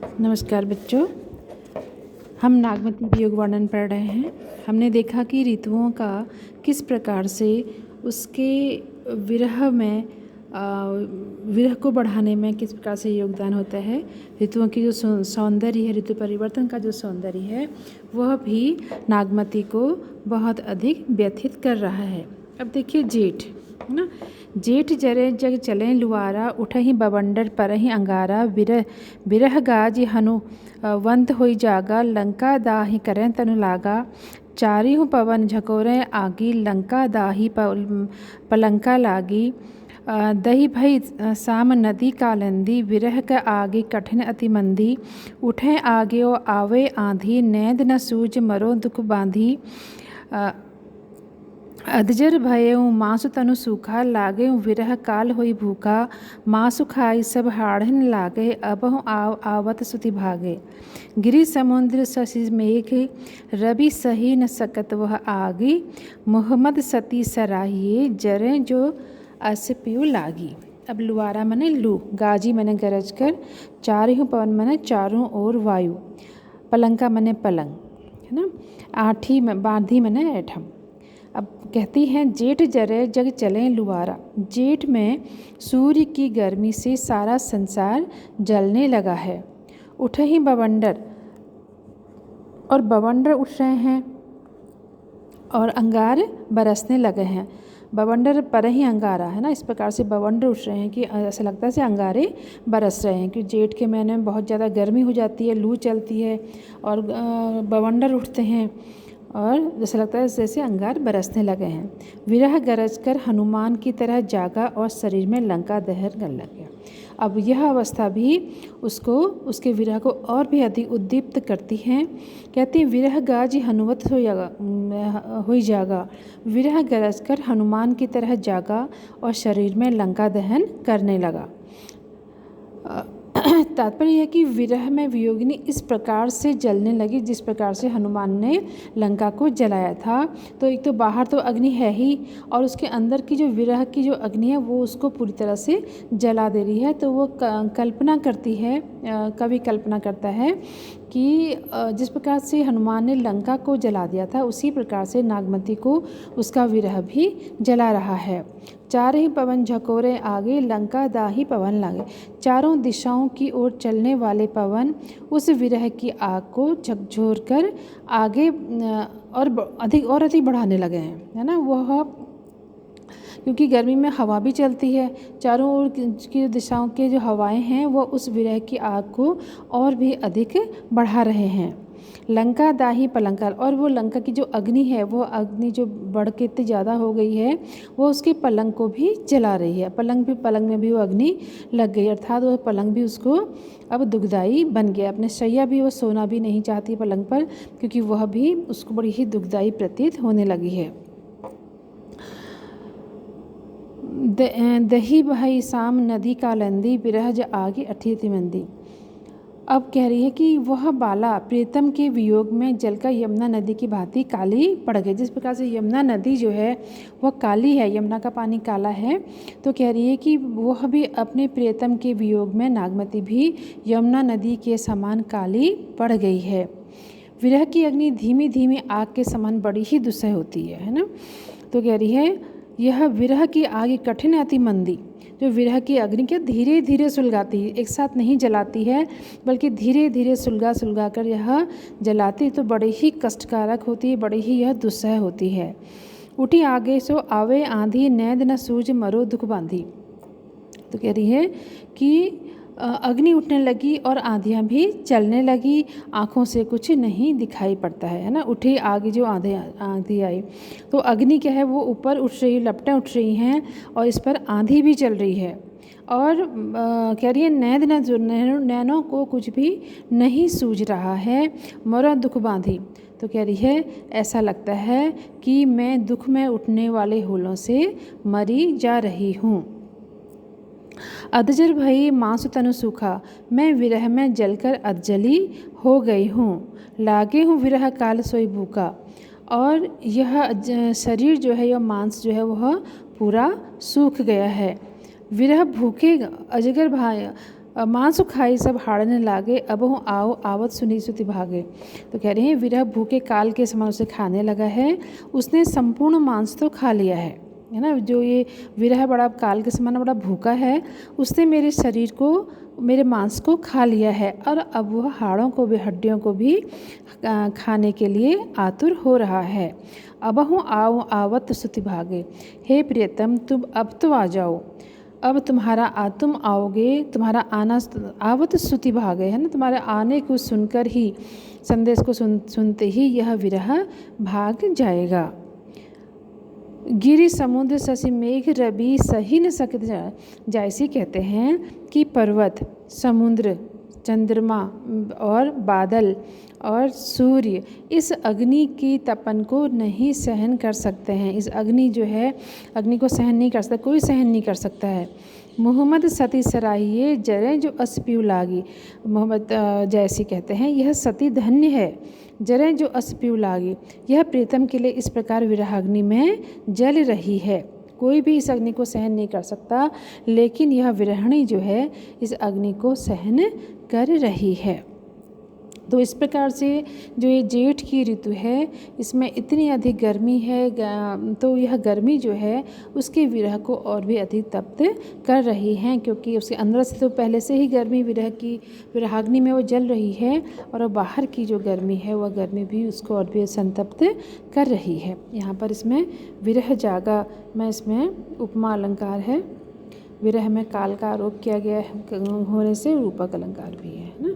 नमस्कार बच्चों, हम नागमती वियोग वर्णन पढ़ रहे हैं। हमने देखा कि ऋतुओं का किस प्रकार से उसके विरह में विरह को बढ़ाने में किस प्रकार से योगदान होता है। ऋतुओं की जो सौंदर्य है, ऋतु परिवर्तन का जो सौंदर्य है, वह भी नागमती को बहुत अधिक व्यथित कर रहा है। अब देखिए जेठ, है ना। जेठ जरे जग चलें लुआरा, उठहि बवंडर परहि अंगारा, बिरह गाज हनु वंत होई जागा, लंका दाहि करें तनु लागा, चारिहु पवन झकोरें आगी, लंका दाहि पलंका लागी, दही भई साम नदी कालंदी, विरह का आगे कठिन अति मंदी, उठें आगे ओ आवे आंधी, नैद न सूझ मरो दुख बांधी, अधजर भयऊ मासु तनु सूखा, लागे विरह काल होई भूखा, मासु खाई सब हाड़न लागे, अबहु आवत सुति भागे, गिरि समुद्र शशि मेघ, रवि सही न सकत वह आगी, मोहम्मद सती सराहिए, जरे जो अस पियु लागी। अब लुआरा मने लू, गाजी मने गरज कर, चारिहु पवन मने चारों ओर वायु, पलंका मने पलंग, है ना। आठी बांधी मने ऐठम। अब कहती हैं जेठ जरे जग चलें लुआरा। जेठ में सूर्य की गर्मी से सारा संसार जलने लगा है। उठे ही बवंडर, और बवंडर उठ रहे हैं और अंगार बरसने लगे हैं। बवंडर पर ही अंगारा, है ना। इस प्रकार से बवंडर उठ रहे हैं कि ऐसा लगता है जैसे अंगारे बरस रहे हैं, क्योंकि जेठ के महीने में बहुत ज़्यादा गर्मी हो जाती है, लू चलती है और बवंडर उठते हैं और जैसा लगता है जैसे अंगार बरसने लगे हैं। विरह गरज कर हनुमान की तरह जागा और शरीर में लंका दहन करने लगे। अब यह अवस्था भी उसको, उसके विरह को और भी अधिक उद्दीप्त करती हैं। कहती हैं विरह गाजी हनुवत हो जागा, विरह गरज कर हनुमान की तरह जागा और शरीर में लंका दहन करने लगा। तात्पर्य है कि विरह में वियोगिनी इस प्रकार से जलने लगी जिस प्रकार से हनुमान ने लंका को जलाया था। तो एक तो बाहर तो अग्नि है ही, और उसके अंदर की जो विरह की जो अग्नि है वो उसको पूरी तरह से जला दे रही है। तो वो कल्पना करती है, कवि कल्पना करता है कि जिस प्रकार से हनुमान ने लंका को जला दिया था, उसी प्रकार से नागमती को उसका विरह भी जला रहा है। चार ही पवन झकोरे आगे, लंका दाही पवन लागे। चारों दिशाओं की ओर चलने वाले पवन उस विरह की आग को झकझोर कर आगे और अधिक बढ़ाने लगे हैं, है ना। वह क्योंकि गर्मी में हवा भी चलती है, चारों ओर की दिशाओं के जो हवाएं हैं वो उस विरह की आग को और भी अधिक बढ़ा रहे हैं। लंका दाही पलंका, और वो लंका की जो अग्नि है, वो अग्नि जो बढ़ के इतनी ज़्यादा हो गई है, वो उसके पलंग को भी जला रही है। पलंग में भी वो अग्नि लग गई, अर्थात वो पलंग भी उसको अब दुखदाई बन गया। अपने शैया भी वो सोना भी नहीं चाहती पलंग पर, क्योंकि वह भी उसको बड़ी ही दुखदाई प्रतीत होने लगी है। दही बहई साम नदी कालंदी, बिरह ज आगे अठी मंदी। अब कह रही है कि वह बाला प्रीतम के वियोग में जलकर यमुना नदी की भांति काली पड़ गई। जिस प्रकार से यमुना नदी जो है वह काली है, यमुना का पानी काला है, तो कह रही है कि वह भी अपने प्रीतम के वियोग में नागमती भी यमुना नदी के समान काली पड़ गई है। विरह की अग्नि धीमी धीमी आग के समान बड़ी ही दुस्सह होती है ना। तो कह रही है यह विरह की आग कठिन अति मंदी, जो विरह की अग्नि के धीरे धीरे सुलगाती है, एक साथ नहीं जलाती है, बल्कि धीरे धीरे सुलगा कर यह जलाती तो बड़ी ही कष्टकारक होती है, बड़ी ही यह दुस्सह होती है। उठी आगे सो आवे आंधी, नैद न सूझ मरो दुख बांधी। तो कह रही है कि अग्नि उठने लगी और आंधियाँ भी चलने लगी, आँखों से कुछ नहीं दिखाई पड़ता है ना। उठी आगे जो आंधी आई तो अग्नि क्या है वो ऊपर उठ रही, लपटें उठ रही हैं और इस पर आंधी भी चल रही है। और कह रही है नैनों को कुछ भी नहीं सूझ रहा है, मरो दुख बांधी। तो कह रही है ऐसा लगता है कि मैं दुख में उठने वाले होलों से मरी जा रही हूँ। अधजर भई मांसु तनु सूखा, मैं विरह में जलकर अधजली हो गई हूँ, लागे हूँ विरह काल सोई भूखा। और यह शरीर जो है, यह मांस जो है वह पूरा सूख गया है। विरह भूखे अजगर भाई, मांसु खाई सब हाड़ने लागे, अबहु आओ आवत सुनी सुति भागे। तो कह रहे हैं विरह भूखे काल के समान उसे खाने लगा है, उसने संपूर्ण मांस तो खा लिया है ना। जो ये विरह बड़ा काल के समान बड़ा भूखा है, उसने मेरे शरीर को, मेरे मांस को खा लिया है, और अब वह हाड़ों को भी, हड्डियों को भी खाने के लिए आतुर हो रहा है। अबहु आओ आवत सुति भागे। हे प्रियतम, तुम अब तो आ जाओ, अब तुम आओगे, तुम्हारा आना आवत सुति भागे, है ना। तुम्हारे आने को सुनकर ही, संदेश को सुनते ही यह विरह भाग जाएगा। गिरि समुद्र शशि मेघ रवि सही न सकित जैसी कहते हैं कि पर्वत, समुद्र, चंद्रमा और बादल और सूर्य इस अग्नि की तपन को नहीं सहन कर सकते हैं। इस अग्नि जो है, अग्नि को सहन नहीं कर सकता, कोई सहन नहीं कर सकता है। मोहम्मद सती सराहिए जरे जो अस्पियु लागी। मोहम्मद जैसी कहते हैं, यह सती धन्य है, जरे जो अस्पियु लागी। यह प्रीतम के लिए इस प्रकार विरहाग्नि में जल रही है। कोई भी इस अग्नि को सहन नहीं कर सकता, लेकिन यह विरहिणी जो है इस अग्नि को सहन कर रही है। तो इस प्रकार से जो ये जेठ की ऋतु है, इसमें इतनी अधिक गर्मी है, तो यह गर्मी जो है उसके विरह को और भी अधिक तप्त कर रही है, क्योंकि उसके अंदर से तो पहले से ही गर्मी विरह की, विरहाग्नि में वो जल रही है, और बाहर की जो गर्मी है वह गर्मी भी उसको और भी संतप्त कर रही है। यहाँ पर इसमें विरह जागा में इसमें उपमा अलंकार है। विरह में काल का आरोप किया गया होने से रूपक अलंकार भी है ना।